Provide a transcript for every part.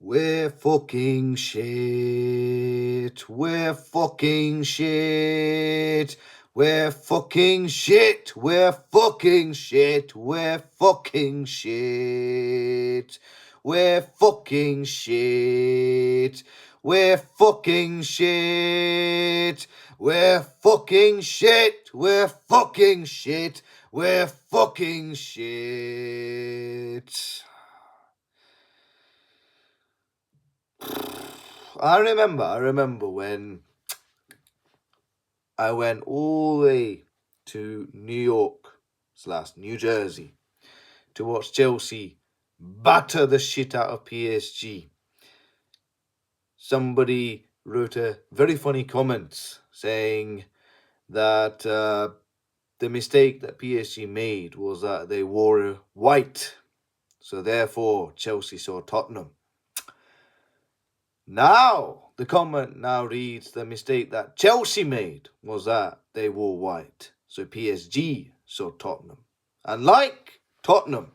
We're fucking shit. We're fucking shit. We're fucking shit. We're fucking shit. We're fucking shit. We're fucking shit. We're fucking shit. We're fucking shit. We're fucking shit. We're fucking shit. I remember when I went all the way to New York / New Jersey to watch Chelsea batter the shit out of PSG. Somebody wrote a very funny comment saying that the mistake that PSG made was that they wore white, so therefore Chelsea saw Tottenham. Now, the comment now reads, the mistake that Chelsea made was that they wore white. So PSG saw Tottenham. And like Tottenham,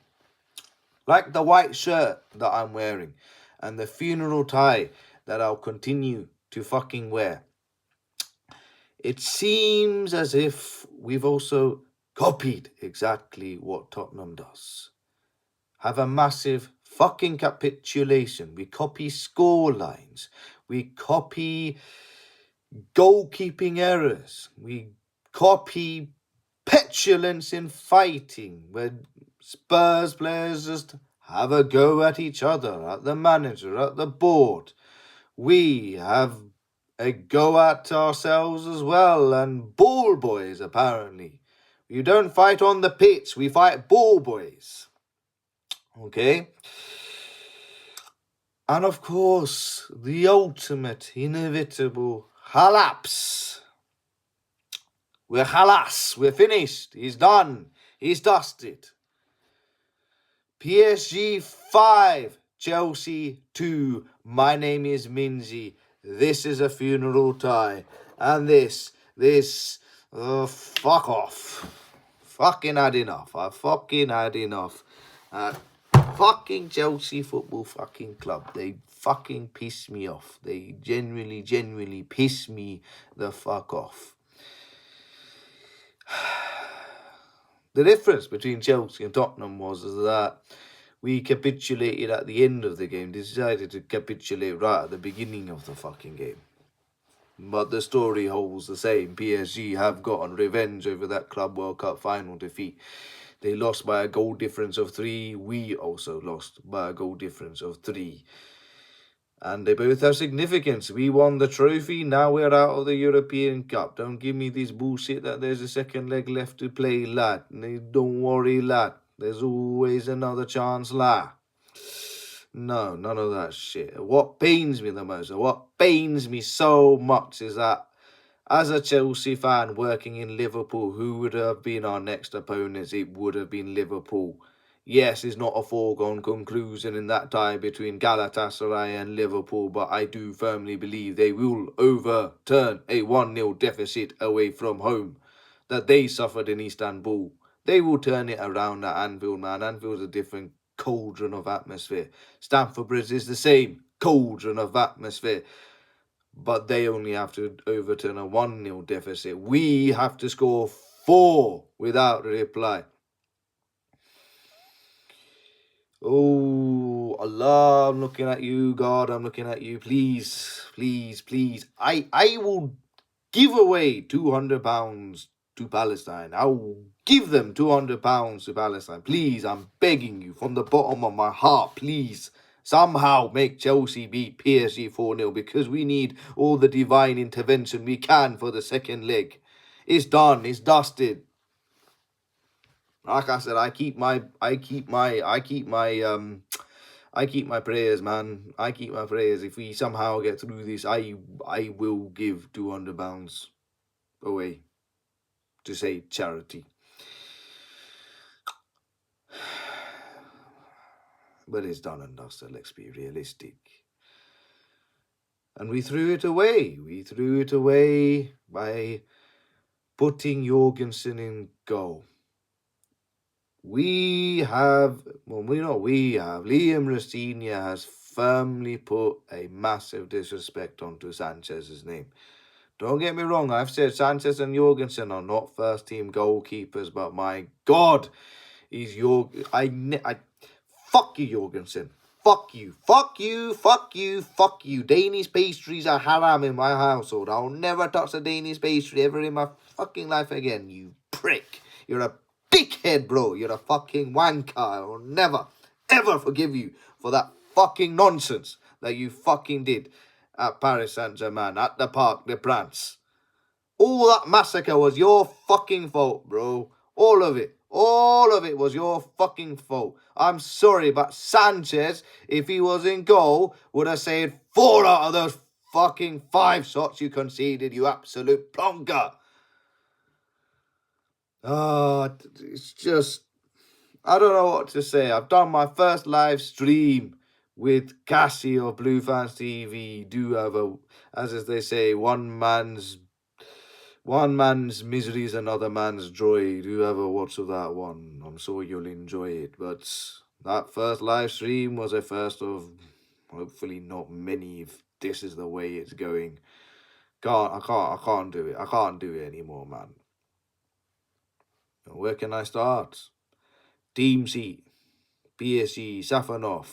like the white shirt that I'm wearing and the funeral tie that I'll continue to fucking wear, it seems as if we've also copied exactly what Tottenham does. Have a massive fucking capitulation. We copy score lines. We copy goalkeeping errors. We copy petulance in fighting, where Spurs players just have a go at each other, at the manager, at the board. We have a go at ourselves as well, and ball boys, apparently. You don't fight on the pitch, we fight ball boys. Okay? And of course, the ultimate, inevitable collapse. We're halas, we're finished, he's done, he's dusted. PSG 5, Chelsea 2. My name is Minzy. This is a funeral tie. And fuck off. Fucking had enough. I fucking had enough. Fucking Chelsea Football fucking club. They fucking piss me off. They genuinely piss me the fuck off. The difference between Chelsea and Tottenham was that we capitulated at the end of the game, decided to capitulate right at the beginning of the fucking game. But the story holds the same. PSG have gotten revenge over that Club World Cup final defeat. They lost by a goal difference of 3. We also lost by a goal difference of 3. And they both have significance. We won the trophy, now we're out of the European Cup. Don't give me this bullshit that there's a second leg left to play, lad. Don't worry, lad. There's always another chance, lad. No, none of that shit. What pains me the most, what pains me so much is that as a Chelsea fan working in Liverpool, who would have been our next opponents? It would have been Liverpool. Yes, it's not a foregone conclusion in that tie between Galatasaray and Liverpool, but I do firmly believe they will overturn a 1-0 deficit away from home that they suffered in Istanbul. They will turn it around at Anfield, man. Anfield's a different cauldron of atmosphere. Stamford Bridge is the same cauldron of atmosphere. But they only have to overturn a 1-0 deficit. We have to score 4 without reply. Oh, Allah, I'm looking at you. God, I'm looking at you. Please, please, please. I will give away £200 to Palestine. I will give them £200 to Palestine. Please, I'm begging you from the bottom of my heart, please. Somehow make Chelsea beat PSG 4-0 because we need all the divine intervention we can for the second leg. It's done. It's dusted. Like I said, I keep my prayers, man. I keep my prayers. If we somehow get through this, I will give £200 away to say charity. But it's done and dusted, let's be realistic. And we threw it away. We threw it away by putting Jorgensen in goal. Liam Rosenior has firmly put a massive disrespect onto Sanchez's name. Don't get me wrong, I've said Sanchez and Jorgensen are not first-team goalkeepers, but my God, he's fuck you, Jorgensen. Fuck you, fuck you, fuck you, fuck you. Danish pastries are haram in my household. I'll never touch a Danish pastry ever in my fucking life again, you prick. You're a dickhead, bro. You're a fucking wanker. I'll never, ever forgive you for that fucking nonsense that you fucking did at Paris Saint-Germain, at the Parc des Princes. All that massacre was your fucking fault, bro. All of it. All of it was your fucking fault. I'm sorry, but Sanchez, if he was in goal, would have saved 4 out of those fucking 5 shots you conceded, you absolute plonker. It's just, I don't know what to say. I've done my first live stream with Cassie of Blue Fans TV. Do have as they say, one man's misery is another man's joy. Do have a watch of that one. I'm sure you'll enjoy it. But that first live stream was a first of hopefully not many if this is the way it's going. I can't do it. I can't do it anymore, man. Where can I start? Team C, PSG, Safanov,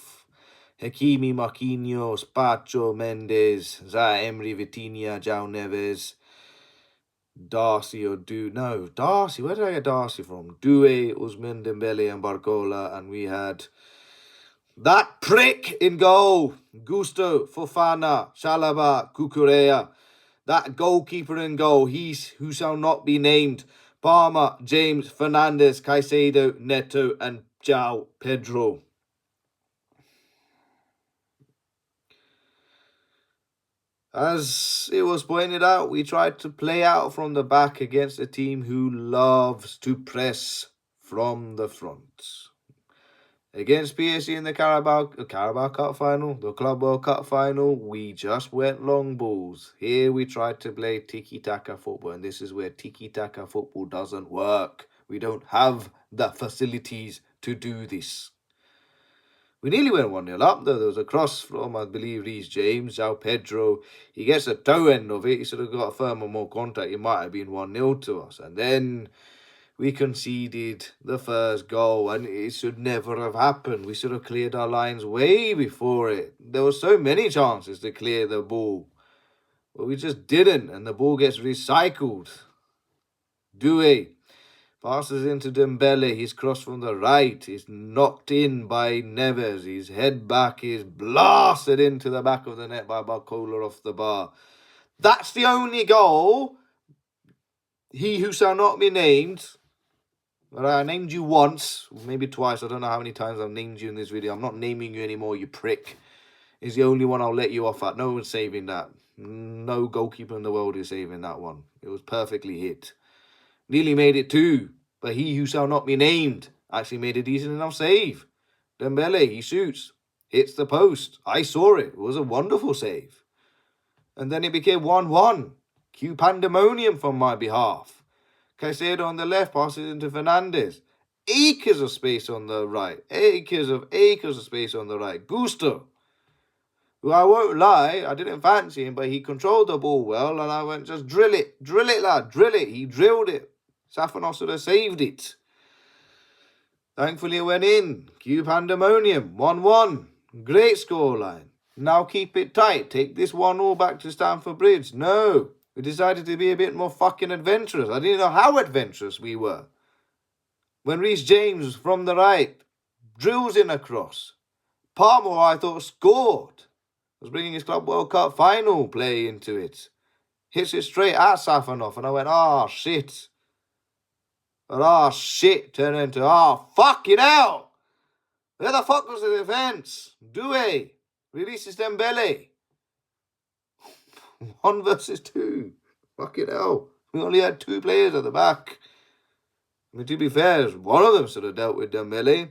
Hakimi, Marquinhos, Pacho, Mendes, Zaha-Emery, Vitinha, João Neves, Darcy, where did I get Darcy from? Doué, Ousmane Dembele and Barcola, and we had that prick in goal, Gusto, Fofana, Chalaba, Cucurella, that goalkeeper in goal, who shall not be named, Palmer, James, Fernandes, Caicedo, Neto and João Pedro. As it was pointed out, we tried to play out from the back against a team who loves to press from the front. Against PSG in the Carabao Cup final, the Club World Cup final, we just went long balls. Here we tried to play tiki-taka football, and this is where tiki-taka football doesn't work. We don't have the facilities to do this. We nearly went 1-0 up, though. There was a cross from, I believe, Reece James. João Pedro, he gets the toe end of it. He should have got a firmer, more contact. It might have been 1-0 to us. And then we conceded the first goal, and it should never have happened. We should have cleared our lines way before it. There were so many chances to clear the ball, but we just didn't, and the ball gets recycled. Doué passes into Dembele. He's crossed from the right. He's knocked in by Neves. His head back is blasted into the back of the net by Barcola off the bar. That's the only goal. He who shall not be named. But I named you once, maybe twice. I don't know how many times I've named you in this video. I'm not naming you anymore, you prick. Is the only one I'll let you off at. No one's saving that. No goalkeeper in the world is saving that one. It was perfectly hit. Nearly made it 2. But he who shall not be named actually made a decent enough save. Dembele, he shoots. Hits the post. I saw it. It was a wonderful save. And then it became 1-1. Cue pandemonium from my behalf. Caicedo on the left passes into Fernandes. Acres of space on the right. Acres of space on the right. Gusto, who I won't lie, I didn't fancy him, but he controlled the ball well, and I went, just drill it, lad, drill it. He drilled it. Safanos should have saved it. Thankfully it went in. Cue pandemonium. 1-1. Great scoreline. Now keep it tight. Take this 1-1 back to Stamford Bridge. No. We decided to be a bit more fucking adventurous. I didn't know how adventurous we were. When Reece James from the right drills in a cross. Palmer, I thought, scored. Was bringing his Club World Cup final play into it. Hits it straight at Safanov, and I went, shit. But shit turned into, fucking hell. Where the fuck was the defence? Doué releases Dembele. 1 versus 2. Fucking hell. We only had 2 players at the back. I mean, to be fair, one of them should have dealt with Dembele.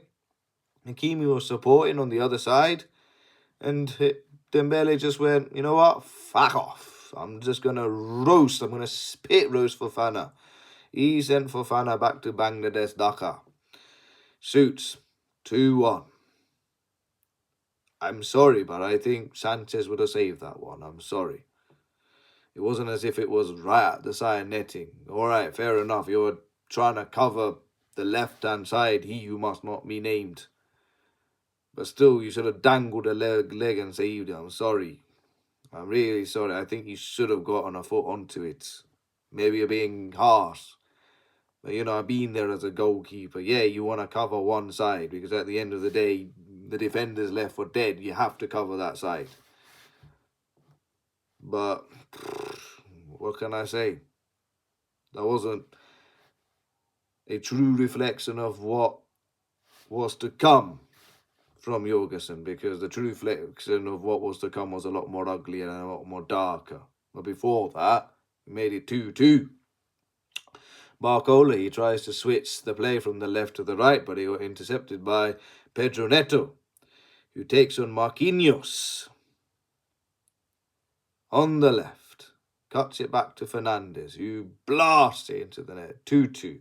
Hakimi was supporting on the other side. And Dembele just went, you know what? Fuck off. I'm just going to roast. I'm going to spit roast Fofana. He sent Fofana back to Bangladesh, Dhaka. Suits. 2-1. I'm sorry, but I think Sanchez would have saved that one. I'm sorry. It wasn't as if it was right at the side netting. All right, fair enough. You were trying to cover the left-hand side, he who must not be named. But still, you should have dangled a leg and saved it. I'm sorry. I'm really sorry. I think you should have gotten a foot onto it. Maybe you're being harsh. But, I've been there as a goalkeeper. Yeah, you want to cover one side because at the end of the day, the defender's left for dead. You have to cover that side. But what can I say? That wasn't a true reflection of what was to come from Jorgensen, because the true reflection of what was to come was a lot more ugly and a lot more darker. But before that, he made it 2-2. Barcola, he tries to switch the play from the left to the right, but he got intercepted by Pedro Neto, who takes on Marquinhos on the left, cuts it back to Fernandes, who blasts it into the net, 2-2.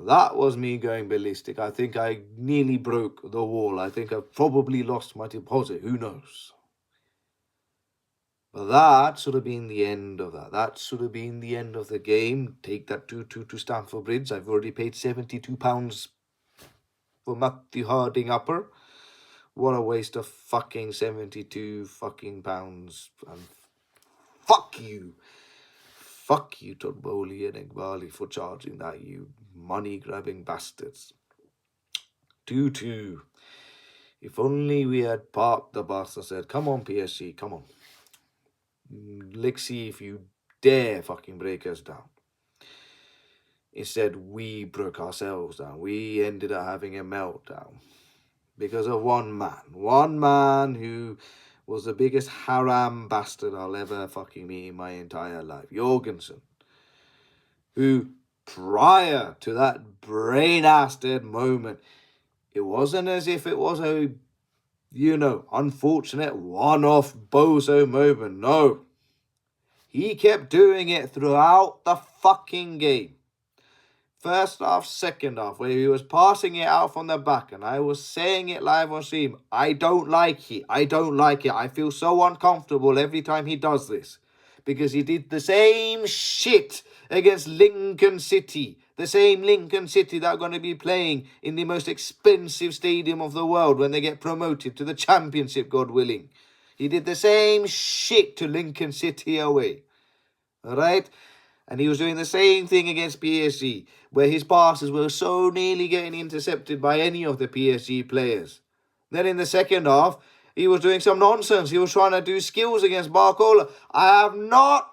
That was me going ballistic. I think I nearly broke the wall. I think I probably lost my deposit. Who knows? But that should have been the end of that. That should have been the end of the game. Take that 2-2 to Stamford Bridge. I've already paid £72 for Matthew Harding upper. What a waste of fucking 72 fucking pounds. And fuck you. Fuck you, Todd Bowley and Iqbali, for charging that, you money-grabbing bastards. 2-2. If only we had parked the bus and said, come on, PSG, come on. Let's see if you dare fucking break us down. Instead, we broke ourselves down. We ended up having a meltdown because of one man. One man who was the biggest haram bastard I'll ever fucking meet in my entire life. Jorgensen. Who, prior to that brain-ass dead moment, it wasn't as if it was a, unfortunate one-off bozo moment. No. He kept doing it throughout the fucking game. First half, second half, where he was passing it out from the back, and I was saying it live on stream. I don't like it. I don't like it. I feel so uncomfortable every time he does this. Because he did the same shit against Lincoln City. The same Lincoln City that are going to be playing in the most expensive stadium of the world when they get promoted to the championship, God willing. He did the same shit to Lincoln City away. Alright? And he was doing the same thing against PSG, where his passes were so nearly getting intercepted by any of the PSG players. Then in the second half, he was doing some nonsense. He was trying to do skills against Barcola. I am not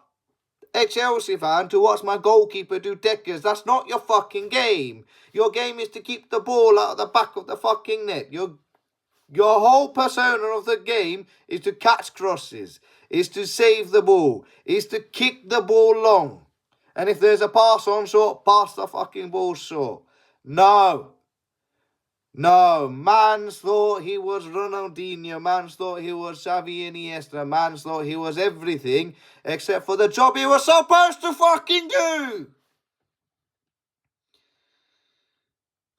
a Chelsea fan to watch my goalkeeper do deckers. That's not your fucking game. Your game is to keep the ball out of the back of the fucking net. Your whole persona of the game is to catch crosses, is to save the ball, is to kick the ball long. And if there's a pass on short, pass the fucking ball short. No. Mans thought he was Ronaldinho. Mans thought he was Xavi Iniesta. Mans thought he was everything except for the job he was supposed to fucking do.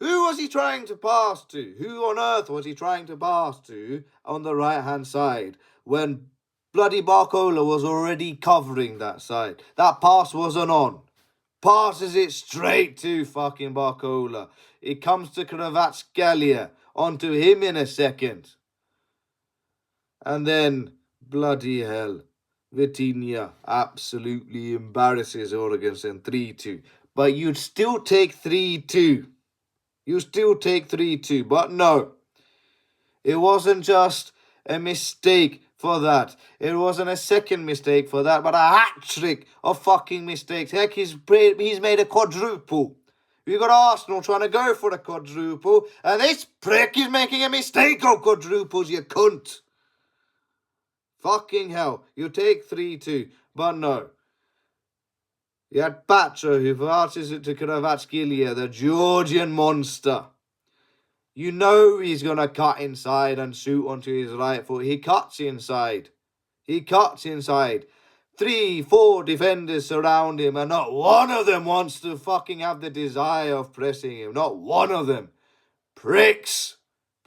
Who was he trying to pass to? Who on earth was he trying to pass to on the right-hand side when bloody Barcola was already covering that side? That pass wasn't on. Passes it straight to fucking Barcola. It comes to Kvaratskhelia. Onto him in a second. And then, bloody hell, Vitinha absolutely embarrasses Jorgensen 3-2. But you'd still take 3-2. You still take 3-2. But no. It wasn't just a mistake for that. It wasn't a second mistake for that, but a hat-trick of fucking mistakes. Heck, he's made a quadruple. We got Arsenal trying to go for a quadruple, and this prick is making a mistake of quadruples, you cunt. Fucking hell. You take 3-2, but no. You had Pacho, who passes it to Kvaratskhelia, the Georgian monster. You know he's going to cut inside and shoot onto his right foot. He cuts inside. 3-4 defenders surround him, and not one of them wants to fucking have the desire of pressing him. Not one of them. Pricks.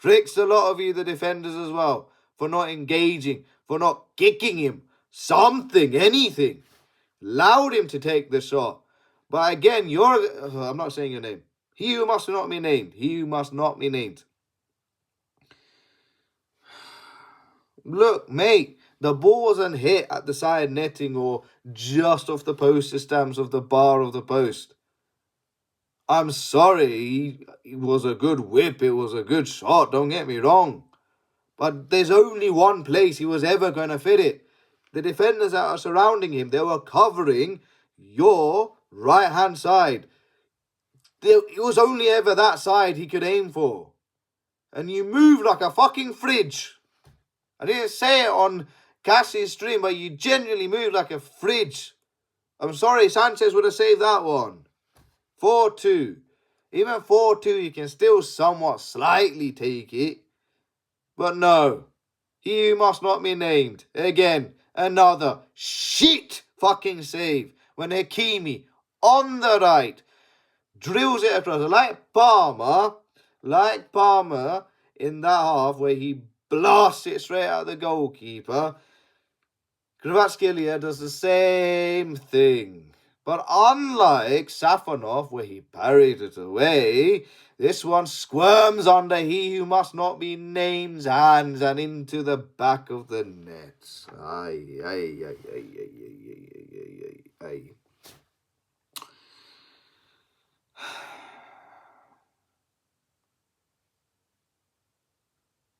Pricks a lot of you, the defenders as well, for not engaging, for not kicking him. Something, anything. Allowed him to take the shot. But again, I'm not saying your name. He who must not be named. He who must not be named. Look, mate, the ball wasn't hit at the side netting or just off the poster stamps of the bar of the post. I'm sorry, it was a good whip, it was a good shot, don't get me wrong. But there's only one place he was ever going to fit it. The defenders that are surrounding him, they were covering your right-hand side. It was only ever that side he could aim for. And you move like a fucking fridge. I didn't say it on Cassie's stream, but you genuinely move like a fridge. I'm sorry, Sanchez would have saved that one. 4-2. Even 4-2, you can still somewhat slightly take it. But no. He who must not be named. Again, another shit fucking save. When Hakimi, on the right, drills it across. Like Palmer in that half where he blasts it straight at the goalkeeper. Kvaratskhelia does the same thing. But unlike Safonov, where he parried it away, this one squirms under he who must not be named's hands and into the back of the net. Aye, aye, aye, aye, aye, aye, aye, aye, aye.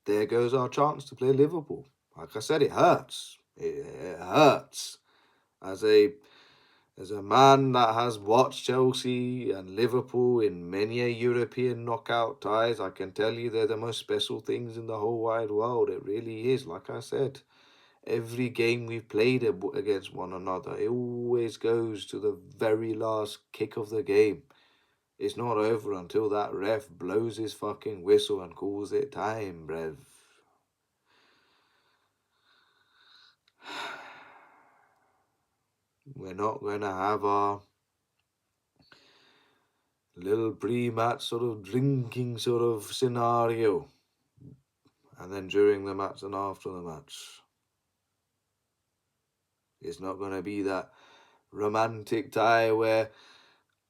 There goes our chance to play Liverpool. Like I said, it hurts. It hurts. As a man that has watched Chelsea and Liverpool in many a European knockout ties, I can tell you they're the most special things in the whole wide world. It really is. Like I said, every game we've played against one another, it always goes to the very last kick of the game. It's not over until that ref blows his fucking whistle and calls it time, bruv. We're not going to have our little pre-match sort of drinking sort of scenario. And then during the match and after the match. It's not going to be that romantic tie where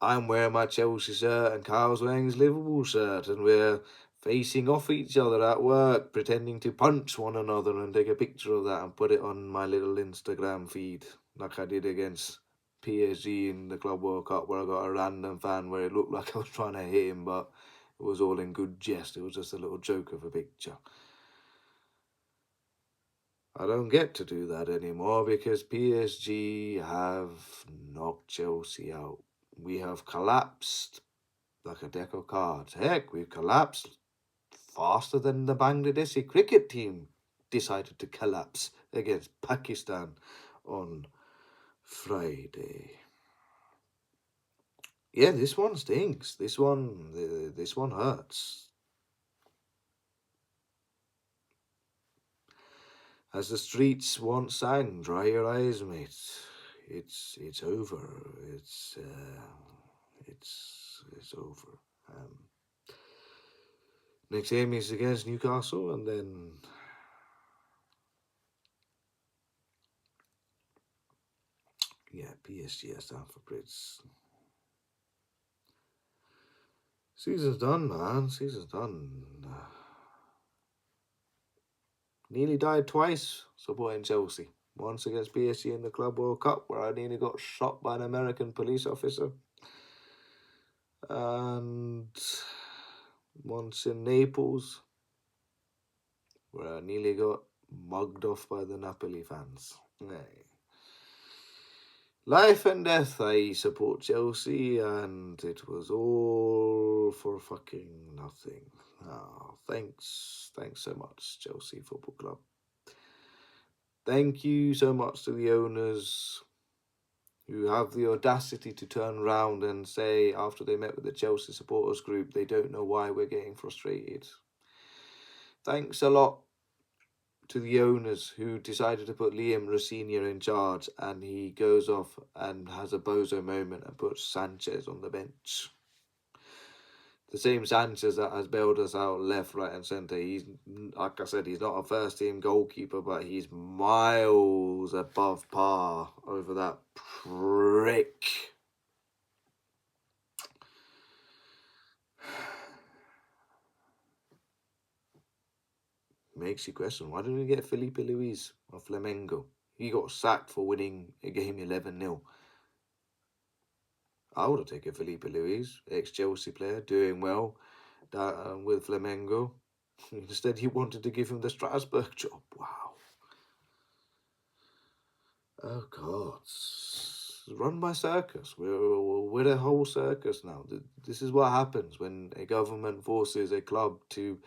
I'm wearing my Chelsea shirt and Carl's wearing his Liverpool shirt and we're facing off each other at work, pretending to punch one another and take a picture of that and put it on my little Instagram feed, like I did against PSG in the Club World Cup, where I got a random fan where it looked like I was trying to hit him, but it was all in good jest. It was just a little joke of a picture. I don't get to do that anymore because PSG have knocked Chelsea out. We have collapsed like a deck of cards. Heck, we've collapsed faster than the Bangladeshi cricket team decided to collapse against Pakistan on Friday. Yeah, this one stinks. This one hurts. As the streets once sang, dry your eyes, mate. It's over. It's over. Next game is against Newcastle, and then PSG at Stamford Bridge. Season's done, man. Season's done. Nearly died twice supporting Chelsea. Once against PSG in the Club World Cup, where I nearly got shot by an American police officer. And once in Naples, where I nearly got mugged off by the Napoli fans. Hey. Life and death, I support Chelsea, and it was all for fucking nothing. Oh, thanks so much, Chelsea Football Club. Thank you so much to the owners who have the audacity to turn around and say, after they met with the Chelsea supporters group, they don't know why we're getting frustrated. Thanks a lot to the owners who decided to put Liam Rossinier in charge, and he goes off and has a bozo moment and puts Sanchez on the bench. The same Sanchez that has bailed us out left, right, and centre. He's, like I said, he's not a first team goalkeeper, but he's miles above par over that prick. Makes you question, why didn't we get Felipe Luis or Flamengo? He got sacked for winning a game 11-0. I would have taken Felipe Luis, ex-Chelsea player, doing well with Flamengo. Instead, he wanted to give him the Strasbourg job. Wow. Oh, God. Run my circus. We're a whole circus now. This is what happens when a government forces a club to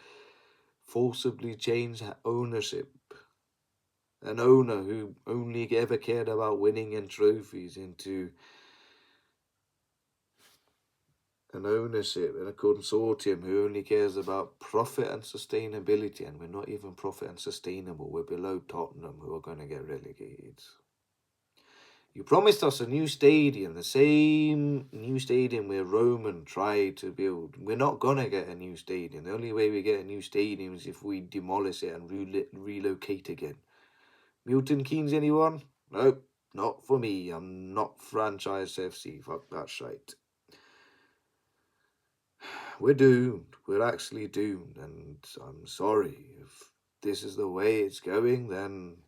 forcibly change ownership. An owner who only ever cared about winning and trophies into an ownership and a consortium who only cares about profit and sustainability, and we're not even profit and sustainable. We're below Tottenham, who are going to get relegated. You promised us a new stadium, the same new stadium where Roman tried to build. We're not going to get a new stadium. The only way we get a new stadium is if we demolish it and relocate again. Milton Keynes, anyone? Nope, not for me. I'm not franchise FC. Fuck that shite. We're doomed. We're actually doomed. And I'm sorry. If this is the way it's going, then,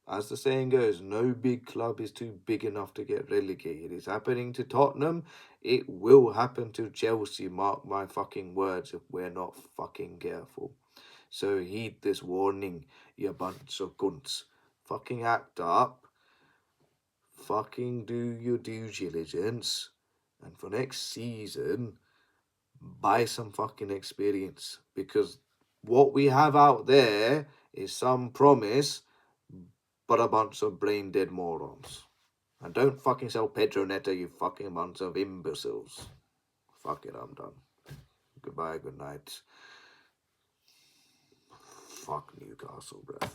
as the saying goes, no big club is too big enough to get relegated. It's happening to Tottenham. It will happen to Chelsea. Mark my fucking words if we're not fucking careful. So heed this warning, you bunch of cunts. Fucking act up. Fucking do your due diligence. And for next season, buy some fucking experience. Because what we have out there is some promise, but a bunch of brain dead morons. And don't fucking sell Pedro Neto, you fucking bunch of imbeciles. Fuck it, I'm done. Goodbye, good night. Fuck Newcastle, bruh.